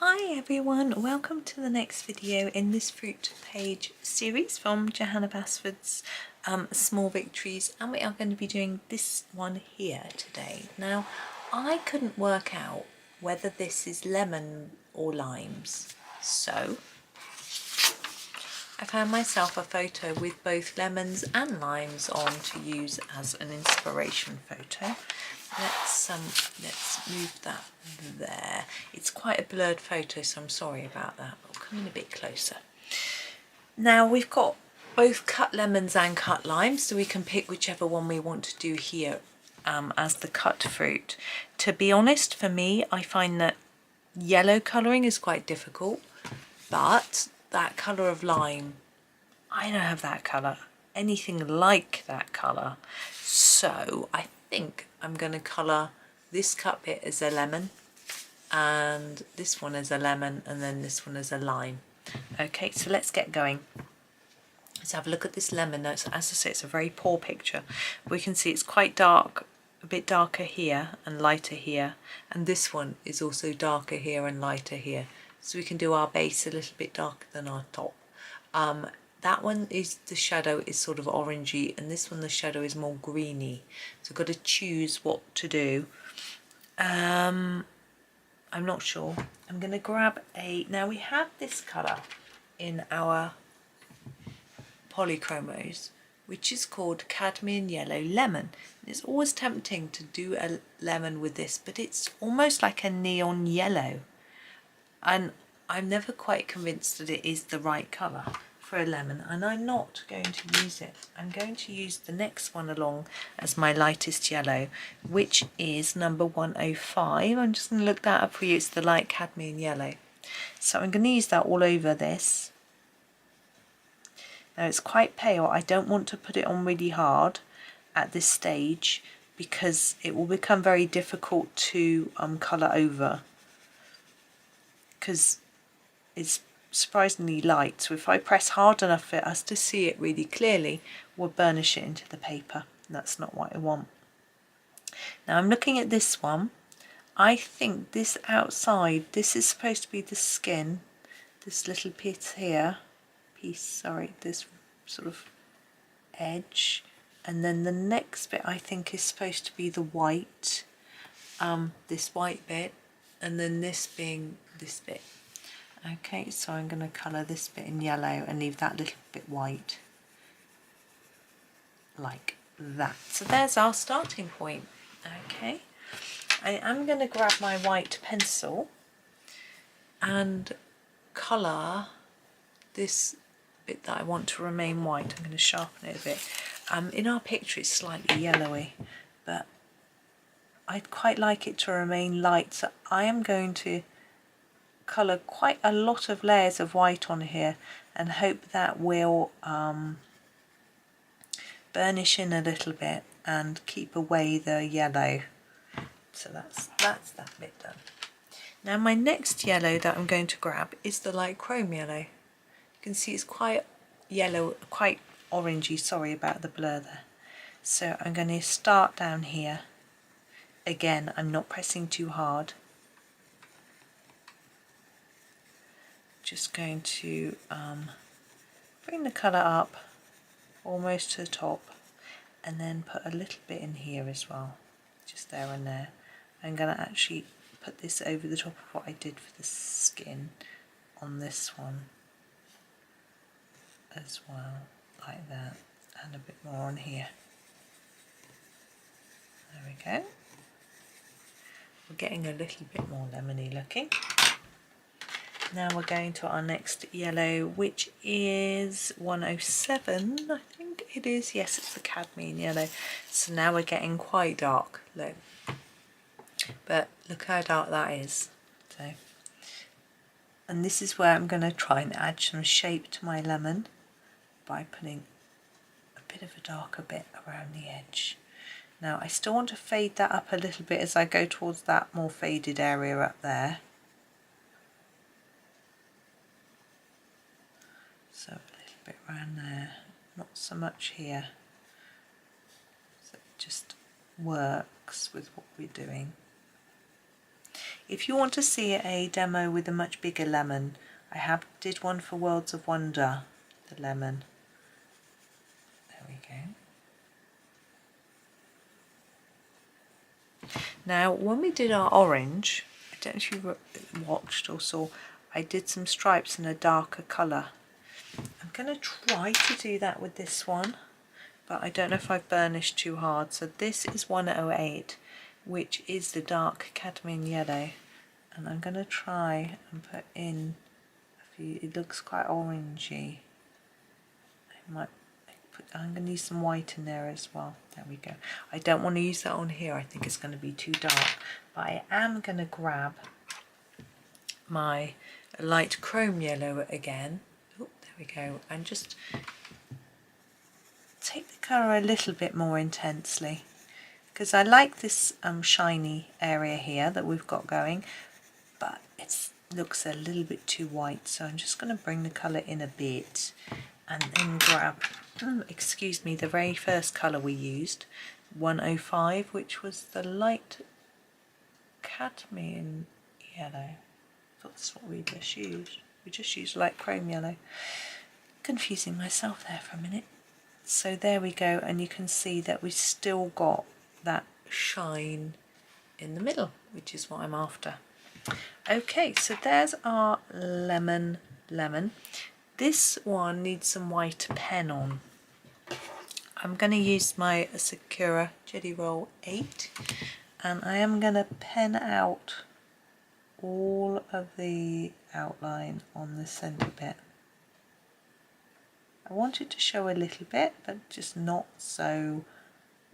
Hi everyone, welcome to the next video in this fruit page series from Johanna Basford's Small Victories, and we are going to be doing this one here today. Now I couldn't work out whether this is lemon or limes, so I found myself a photo with both lemons and limes on to use as an inspiration photo. Let's move that there. It's quite a blurred photo, so I'm sorry about that. I'll come in a bit closer. Now we've got both cut lemons and cut limes, so we can pick whichever one we want to do here as the cut fruit. To be honest, for me, I find that yellow colouring is quite difficult, but that colour of lime, I don't have that colour, anything like that colour, so I think I'm going to colour this cut bit as a lemon and this one as a lemon and then this one as a lime. Okay, so let's get going. Let's have a look at this lemon. As I say, it's a very poor picture. We can see it's quite dark, a bit darker here and lighter here, and this one is also darker here and lighter here, so we can do our base a little bit darker than our top. That one is, the shadow is sort of orangey, and this one the shadow is more greeny, so I've got to choose what to do. I'm not sure. I'm going to grab now we have this colour in our Polychromos, which is called Cadmium Yellow Lemon. It's always tempting to do a lemon with this, but it's almost like a neon yellow, and I'm never quite convinced that it is the right colour for a lemon, and I'm not going to use it. I'm going to use the next one along as my lightest yellow, which is number 105. I'm just going to look that up for you. It's the light cadmium yellow. So I'm going to use that all over this. Now it's quite pale. I don't want to put it on really hard at this stage because it will become very difficult to colour over, because it's surprisingly light, so if I press hard enough for us to see it really clearly, we'll burnish it into the paper, and that's not what I want. Now I'm looking at this one. I think this outside, this is supposed to be the skin, this little piece here, this sort of edge, and then the next bit I think is supposed to be the white, this white bit, and then this being this bit. Okay, so I'm going to colour this bit in yellow and leave that little bit white, like that. So there's our starting point. Okay, I am going to grab my white pencil and colour this bit that I want to remain white. I'm going to sharpen it a bit. In our picture it's slightly yellowy, but I'd quite like it to remain light, so I am going to colour quite a lot of layers of white on here and hope that will burnish in a little bit and keep away the yellow. So that's that bit done. Now my next yellow that I'm going to grab is the light chrome yellow. You can see it's quite yellow, quite orangey, sorry about the blur there. So I'm going to start down here. Again, I'm not pressing too hard. Just going to bring the colour up almost to the top, and then put a little bit in here as well, just there and there. I'm going to actually put this over the top of what I did for the skin on this one as well, like that, and a bit more on here. There we go. We're getting a little bit more lemony looking. Now we're going to our next yellow, which is 107, I think it is. Yes, it's the cadmium yellow. So now we're getting quite dark, look. But look how dark that is. So, and this is where I'm going to try and add some shape to my lemon by putting a bit of a darker bit around the edge. Now I still want to fade that up a little bit as I go towards that more faded area up there. So a little bit around there, not so much here. So it just works with what we're doing. If you want to see a demo with a much bigger lemon, I did one for Worlds of Wonder, the lemon. There we go. Now when we did our orange, I don't know if you watched or saw, I did some stripes in a darker colour. I'm going to try to do that with this one, but I don't know if I've burnished too hard. So this is 108, which is the dark cadmium yellow, and I'm going to try and put in a few. It looks quite orangey. I'm going to use some white in there as well. There we go. I don't want to use that on here. I think it's going to be too dark, but I am going to grab my light chrome yellow again. Oh, there we go, and just take the colour a little bit more intensely, because I like this shiny area here that we've got going, but it looks a little bit too white, so I'm just going to bring the colour in a bit and then grab, excuse me, the very first colour we used, 105, which was the light cadmium yellow. I thought that's what we just used. We just used light chrome yellow. Confusing myself there for a minute. So there we go, and you can see that we've still got that shine in the middle, which is what I'm after. Okay, so there's our lemon. This one needs some white pen on. I'm going to use my Sakura Jelly Roll 8, and I am going to pen out all of the outline on the centre bit. I want it to show a little bit, but just not so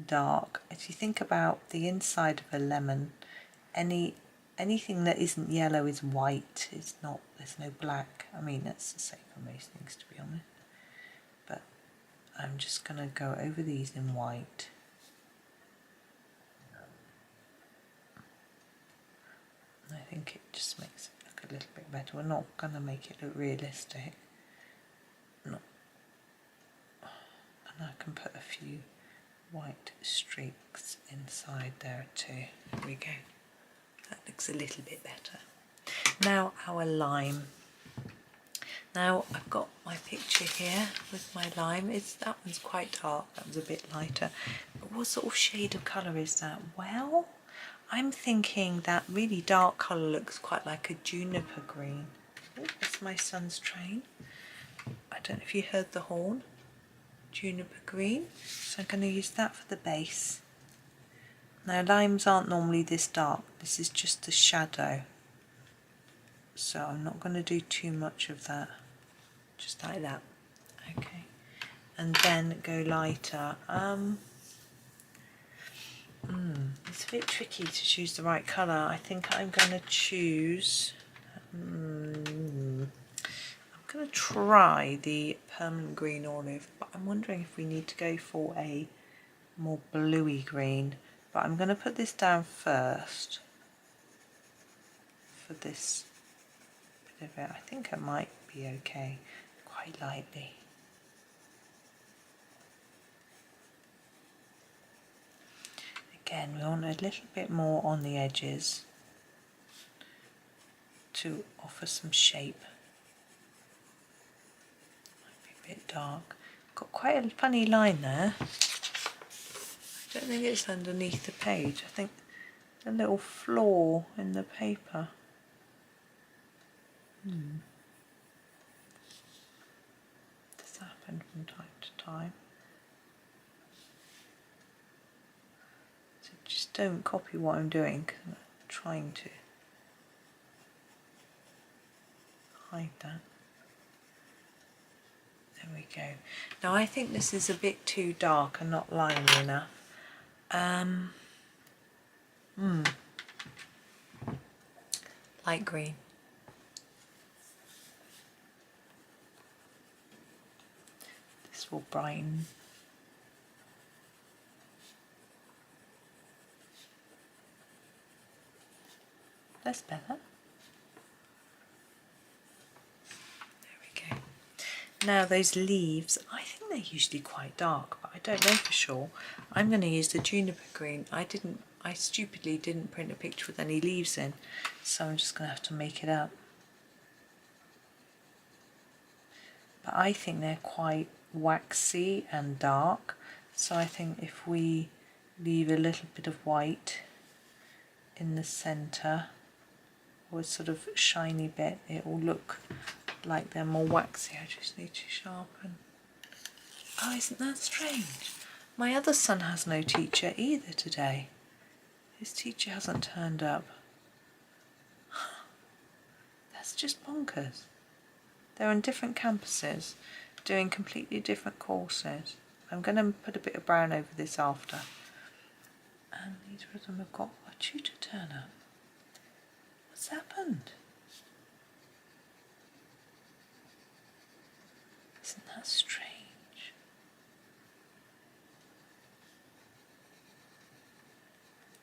dark. If you think about the inside of a lemon, anything that isn't yellow is white. It's not, there's no black. I mean, that's the same for most things, to be honest. But I'm just going to go over these in white. I think it just makes it look a little bit better. We're not going to make it look realistic. No. And I can put a few white streaks inside there too. There we go. That looks a little bit better. Now our lime. Now I've got my picture here with my lime. That one's quite dark, that one's a bit lighter. But what sort of shade of colour is that? Well, I'm thinking that really dark colour looks quite like a juniper green. Oh, that's my son's train. I don't know if you heard the horn. Juniper green. So I'm going to use that for the base. Now limes aren't normally this dark. This is just the shadow. So I'm not going to do too much of that. Just like that. Okay. And then go lighter. It's a bit tricky to choose the right colour. I think I'm going to choose... I'm going to try the permanent green olive, but I'm wondering if we need to go for a more bluey green. But I'm going to put this down first for this bit of it. I think it might be okay, quite lightly. Again, we want a little bit more on the edges to offer some shape. Might be a bit dark. Got quite a funny line there. I don't think it's underneath the page. I think a little flaw in the paper. Does happen from time to time. So just don't copy what I'm doing, because I'm trying to hide that. There we go. Now I think this is a bit too dark and not limey enough. Light green. This will brighten. That's better. There we go. Now those leaves, I think they're usually quite dark, but I don't know for sure. I'm going to use the juniper green. I I stupidly didn't print a picture with any leaves in, so I'm just going to have to make it up. But I think they're quite waxy and dark, so I think if we leave a little bit of white in the centre, or a sort of shiny bit, it will look like they're more waxy. I just need to sharpen. Oh, isn't that strange? My other son has no teacher either today. His teacher hasn't turned up. That's just bonkers. They're on different campuses, doing completely different courses. I'm going to put a bit of brown over this after. And neither of them have got a tutor turn up. What's happened? Isn't that strange?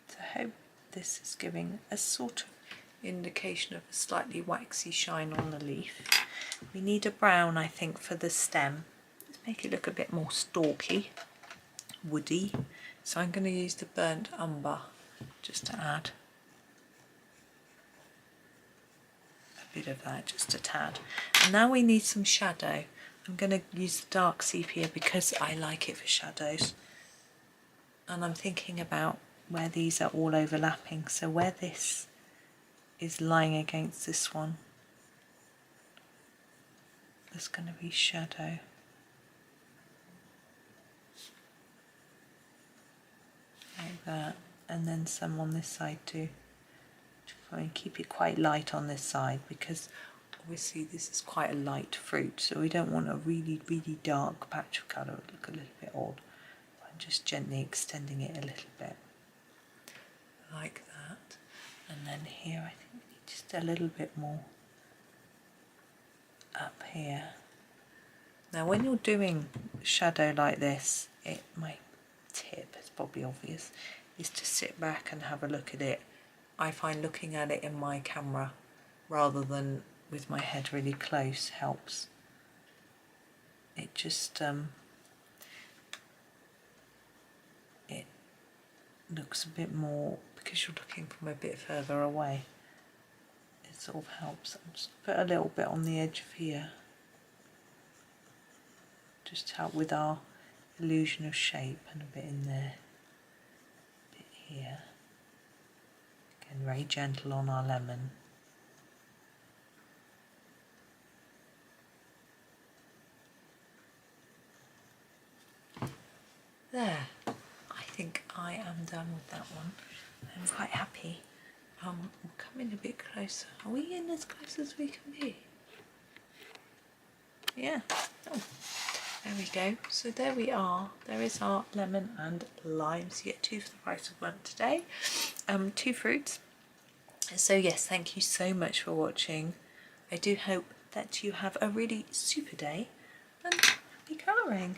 So I hope this is giving a sort of indication of a slightly waxy shine on the leaf. We need a brown, I think, for the stem. Let's make it look a bit more stalky, woody. So I'm going to use the burnt umber just to add a bit of that, just a tad. And now we need some shadow. I'm going to use the dark sepia because I like it for shadows. And I'm thinking about where these are all overlapping. So where this is lying against this one, there's going to be shadow. Like that, and then some on this side too. Try and keep it quite light on this side because obviously this is quite a light fruit, so we don't want a really, really dark patch of colour. It would look a little bit odd. I'm just gently extending it a little bit. Like that. And then here I think we need just a little bit more up here. Now when you're doing shadow like this, my tip, it's probably obvious, is to sit back and have a look at it. I find looking at it in my camera rather than with my head really close helps. It just it looks a bit more, because you're looking from a bit further away, it sort of helps. I'm just put a little bit on the edge of here, just to help with our illusion of shape, and a bit in there, a bit here. Again, very gentle on our lemon. There, I think I am done with that one. I'm quite happy. We'll come in a bit closer. Are we in as close as we can be? Yeah. Oh. There we go. So there we are. There is our lemon and lime. So you get 2 for the price of 1 today. 2 fruits. So yes, thank you so much for watching. I do hope that you have a really super day and happy colouring.